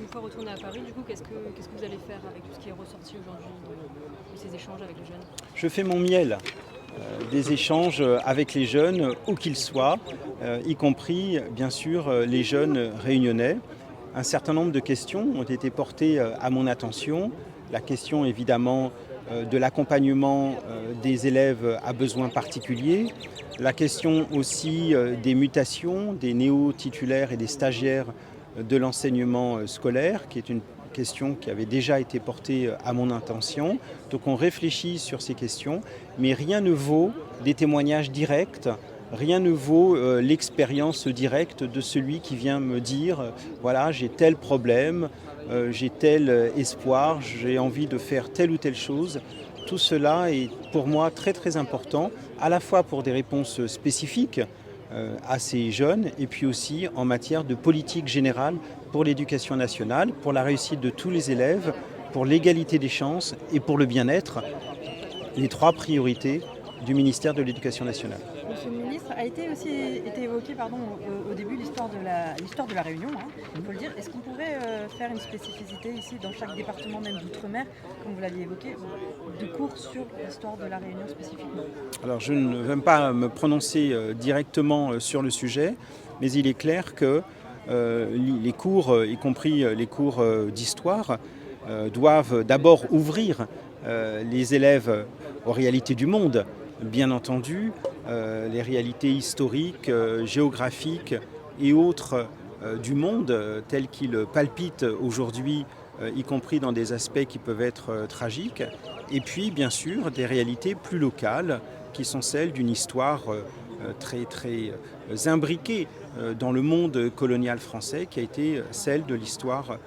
une fois retourné à Paris, du coup, qu'est-ce que vous allez faire avec tout ce qui est ressorti aujourd'hui de ces échanges avec les jeunes? Je fais mon miel des échanges avec les jeunes, où qu'ils soient, y compris bien sûr les jeunes réunionnais. Un certain nombre de questions ont été portées à mon attention. La question évidemment de l'accompagnement des élèves à besoins particuliers, la question aussi des mutations des néo-titulaires et des stagiaires de l'enseignement scolaire, qui est une question qui avait déjà été portée à mon intention. Donc on réfléchit sur ces questions, mais rien ne vaut des témoignages directs. Rien ne vaut l'expérience directe de celui qui vient me dire voilà, j'ai tel problème, j'ai tel espoir, j'ai envie de faire telle ou telle chose. Tout cela est pour moi très très important, à la fois pour des réponses spécifiques à ces jeunes et puis aussi en matière de politique générale pour l'éducation nationale, pour la réussite de tous les élèves, pour l'égalité des chances et pour le bien-être, les trois priorités du ministère de l'Éducation nationale. Monsieur le ministre, a été évoqué au début l'histoire de la Réunion, hein, il faut le dire. Est-ce qu'on pourrait faire une spécificité ici dans chaque département, même d'outre-mer, comme vous l'aviez évoqué, de cours sur l'histoire de la Réunion spécifiquement? Alors je ne veux pas me prononcer directement sur le sujet, mais il est clair que les cours, y compris les cours d'histoire, doivent d'abord ouvrir les élèves aux réalités du monde, bien entendu, les réalités historiques, géographiques et autres du monde tels qu'ils palpitent aujourd'hui, y compris dans des aspects qui peuvent être tragiques, et puis bien sûr des réalités plus locales qui sont celles d'une histoire très très imbriquée dans le monde colonial français, qui a été celle de l'histoire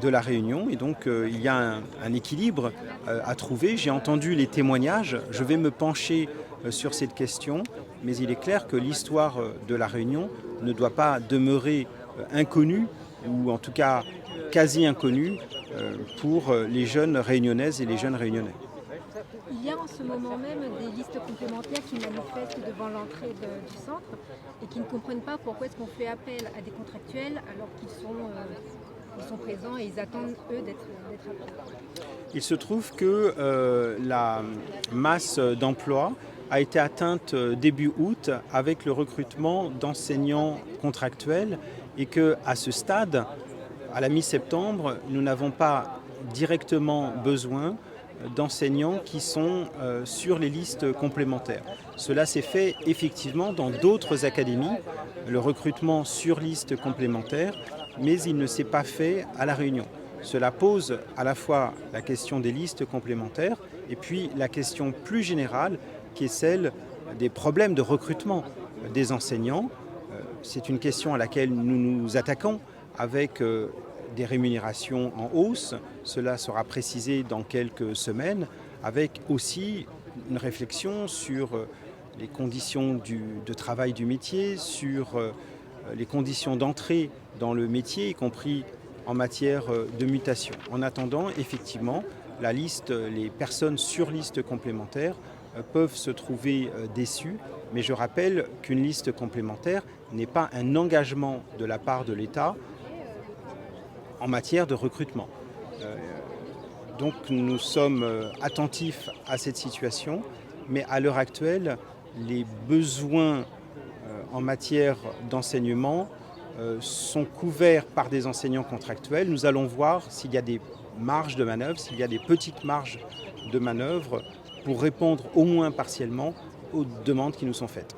de la Réunion. Et donc il y a un équilibre à trouver. J'ai entendu les témoignages, je vais me pencher sur cette question, mais il est clair que l'histoire de la Réunion ne doit pas demeurer inconnue, ou en tout cas quasi inconnue, pour les jeunes réunionnaises et les jeunes réunionnais. Il y a en ce moment même des listes complémentaires qui manifestent devant l'entrée du centre et qui ne comprennent pas pourquoi est-ce qu'on fait appel à des contractuels alors qu'ils sont présents et ils attendent, eux, d'être appelés. Il se trouve que la masse d'emplois a été atteinte début août avec le recrutement d'enseignants contractuels et qu'à ce stade, à la mi-septembre, nous n'avons pas directement besoin d'enseignants qui sont sur les listes complémentaires. Cela s'est fait effectivement dans d'autres académies, le recrutement sur liste complémentaire, mais il ne s'est pas fait à La Réunion. Cela pose à la fois la question des listes complémentaires et puis la question plus générale qui est celle des problèmes de recrutement des enseignants. C'est une question à laquelle nous nous attaquons avec des rémunérations en hausse. Cela sera précisé dans quelques semaines, avec aussi une réflexion sur les conditions de travail du métier, sur les conditions d'entrée dans le métier, y compris en matière de mutation. En attendant, effectivement, les personnes sur liste complémentaire peuvent se trouver déçues, mais je rappelle qu'une liste complémentaire n'est pas un engagement de la part de l'État en matière de recrutement. Donc nous sommes attentifs à cette situation, mais à l'heure actuelle, les besoins en matière d'enseignement sont couverts par des enseignants contractuels. Nous allons voir s'il y a des marges de manœuvre, s'il y a des petites marges de manœuvre pour répondre au moins partiellement aux demandes qui nous sont faites.